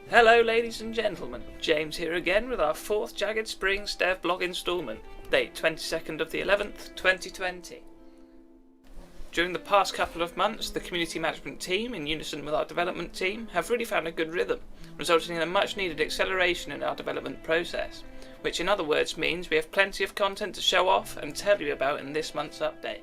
Hello ladies and gentlemen, James here again with our 4th Jaggedsprings Dev Blog instalment, date 22nd of the 11th, 2020. During the past couple of months, the community management team, in unison with our development team, have really found a good rhythm, resulting in a much needed acceleration in our development process, which in other words means we have plenty of content to show off and tell you about in this month's update.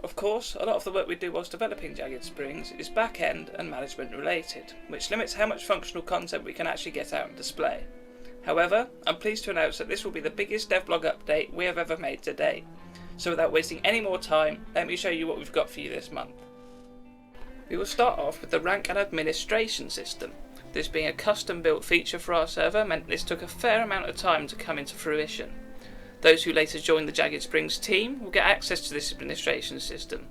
Of course, a lot of the work we do whilst developing Jaggedsprings is back-end and management related, which limits how much functional content we can actually get out and display. However, I'm pleased to announce that this will be the biggest devlog update we have ever made to date. So without wasting any more time, let me show you what we've got for you this month. We will start off with the rank and administration system. This being a custom-built feature for our server meant this took a fair amount of time to come into fruition. Those who later join the Jaggedsprings team will get access to this administration system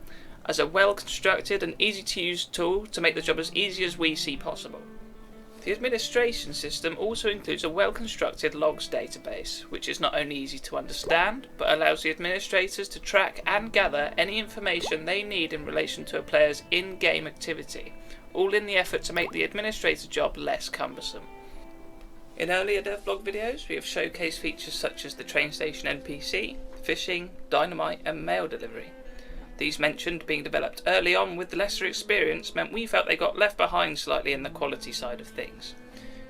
as a well-constructed and easy-to-use tool to make the job as easy as we see possible. The administration system also includes a well-constructed logs database, which is not only easy to understand, but allows the administrators to track and gather any information they need in relation to a player's in-game activity, all in the effort to make the administrator job less cumbersome. In earlier devlog videos, we have showcased features such as the train station NPC, fishing, dynamite and mail delivery. These mentioned being developed early on with lesser experience meant we felt they got left behind slightly in the quality side of things.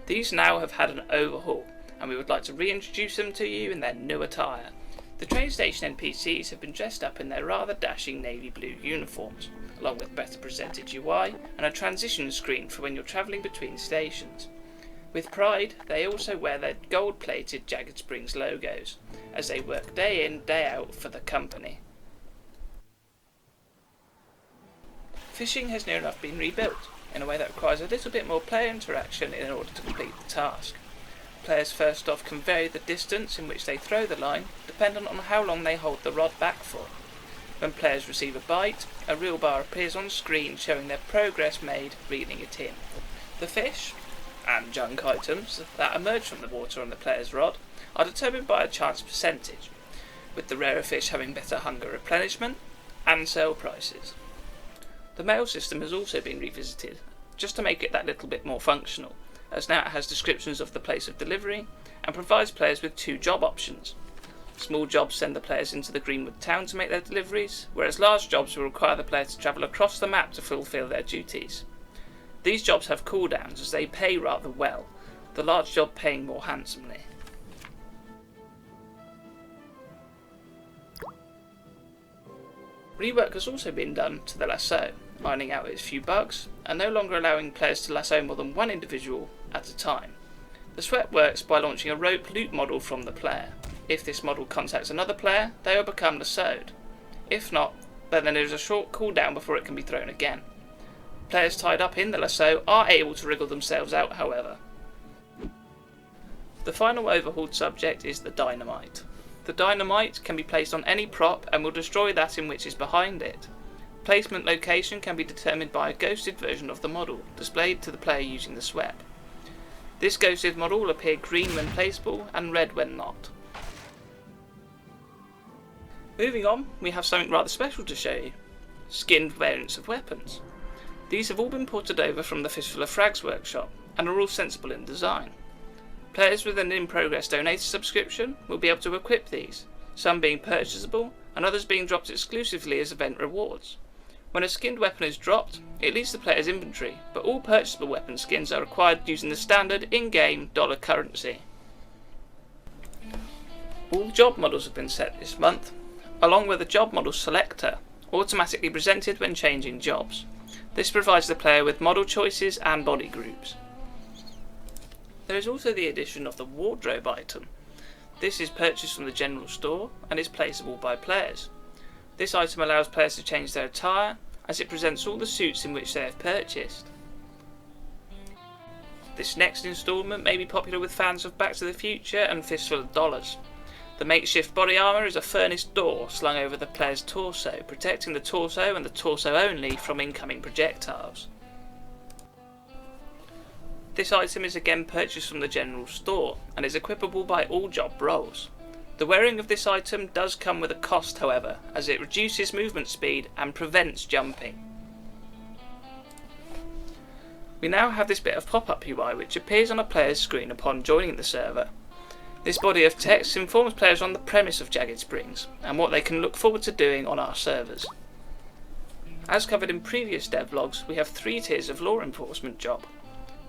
These now have had an overhaul, and we would like to reintroduce them to you in their new attire. The train station NPCs have been dressed up in their rather dashing navy blue uniforms, along with better presented UI and a transition screen for when you're travelling between stations. With pride, they also wear their gold-plated Jaggedsprings logos, as they work day in, day out for the company. Fishing has near enough been rebuilt, in a way that requires a little bit more player interaction in order to complete the task. Players first off can vary the distance in which they throw the line, dependent on how long they hold the rod back for. When players receive a bite, a reel bar appears on screen showing their progress made reeling it in. The fish and junk items that emerge from the water on the player's rod are determined by a chance percentage, with the rarer fish having better hunger replenishment and sale prices. The mail system has also been revisited, just to make it that little bit more functional, as now it has descriptions of the place of delivery and provides players with 2 job options. Small jobs send the players into the Greenwood town to make their deliveries, whereas large jobs will require the player to travel across the map to fulfil their duties. These jobs have cooldowns as they pay rather well, the large job paying more handsomely. Rework has also been done to the lasso, ironing out its few bugs, and no longer allowing players to lasso more than one individual at a time. The sweat works by launching a rope loop model from the player. If this model contacts another player, they will become lassoed. If not, then there is a short cooldown before it can be thrown again. Players tied up in the lasso are able to wriggle themselves out, however. The final overhauled subject is the dynamite. The dynamite can be placed on any prop and will destroy that in which is behind it. Placement location can be determined by a ghosted version of the model, displayed to the player using the sweat. This ghosted model will appear green when placeable and red when not. Moving on, we have something rather special to show you: skinned variants of weapons. These have all been ported over from the Fistful of Frags workshop, and are all sensible in design. Players with an in-progress donator subscription will be able to equip these, some being purchasable and others being dropped exclusively as event rewards. When a skinned weapon is dropped, it leaves the player's inventory, but all purchasable weapon skins are acquired using the standard in-game dollar currency. All job models have been set this month, along with a job model selector, automatically presented when changing jobs. This provides the player with model choices and body groups. There is also the addition of the wardrobe item. This is purchased from the general store and is placeable by players. This item allows players to change their attire, as it presents all the suits in which they have purchased. This next instalment may be popular with fans of Back to the Future and Fistful of Dollars. The makeshift body armour is a furnace door slung over the player's torso, protecting the torso and the torso only from incoming projectiles. This item is again purchased from the general store and is equipable by all job roles. The wearing of this item does come with a cost, however, as it reduces movement speed and prevents jumping. We now have this bit of pop-up UI which appears on a player's screen upon joining the server. This body of text informs players on the premise of Jagged Springs and what they can look forward to doing on our servers. As covered in previous devlogs, we have 3 tiers of law enforcement job: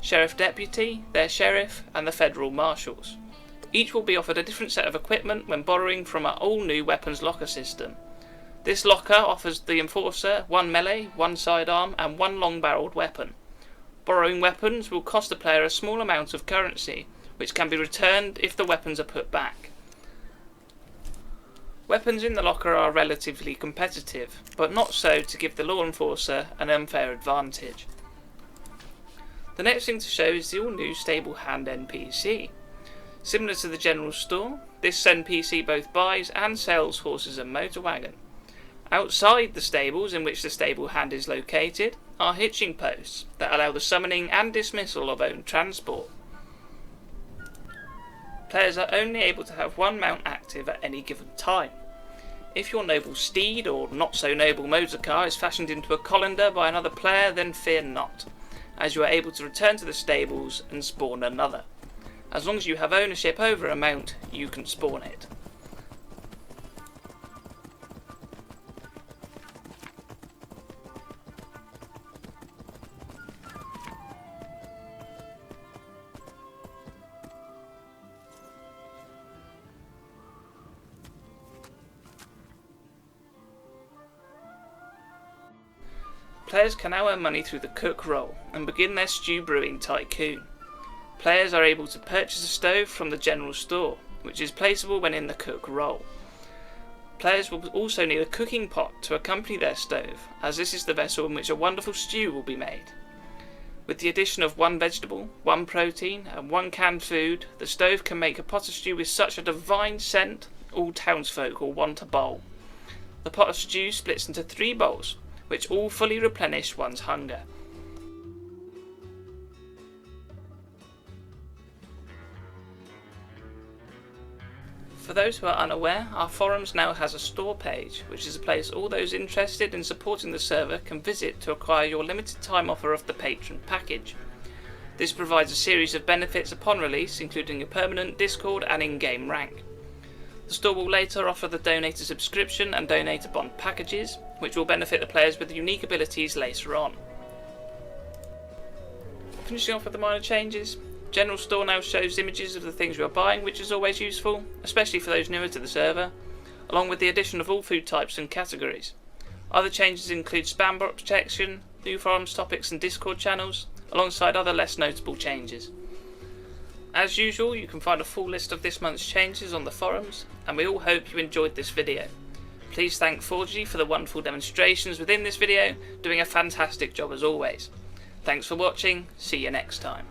Sheriff Deputy, their Sheriff, and the Federal Marshals. Each will be offered a different set of equipment when borrowing from our all-new weapons locker system. This locker offers the Enforcer 1 melee, 1 sidearm, and 1 long-barreled weapon. Borrowing weapons will cost the player a small amount of currency, which can be returned if the weapons are put back. Weapons in the locker are relatively competitive, but not so to give the Law Enforcer an unfair advantage. The next thing to show is the all-new Stable Hand NPC. Similar to the general store, this NPC both buys and sells horses and motor wagon. Outside the stables in which the stable hand is located are hitching posts that allow the summoning and dismissal of owned transport. Players are only able to have 1 mount active at any given time. If your noble steed or not so noble motor car is fashioned into a colander by another player, then fear not, as you are able to return to the stables and spawn another. As long as you have ownership over a mount, you can spawn it. Players can now earn money through the cook role and begin their stew brewing tycoon. Players are able to purchase a stove from the general store, which is placeable when in the cook role. Players will also need a cooking pot to accompany their stove, as this is the vessel in which a wonderful stew will be made. With the addition of 1 vegetable, 1 protein and 1 canned food, the stove can make a pot of stew with such a divine scent all townsfolk will want a bowl. The pot of stew splits into 3 bowls, which all fully replenish one's hunger. For those who are unaware, our forums now has a store page, which is a place all those interested in supporting the server can visit to acquire your limited time offer of the Patron package. This provides a series of benefits upon release, including a permanent Discord and in-game rank. The store will later offer the Donator subscription and Donator bond packages, which will benefit the players with unique abilities later on. Finishing off with the minor changes, General Store now shows images of the things you are buying, which is always useful, especially for those newer to the server, along with the addition of all food types and categories. Other changes include spam bot protection, new forums topics and Discord channels, alongside other less notable changes. As usual, you can find a full list of this month's changes on the forums, and we all hope you enjoyed this video. Please thank 4G for the wonderful demonstrations within this video, doing a fantastic job as always. Thanks for watching, see you next time.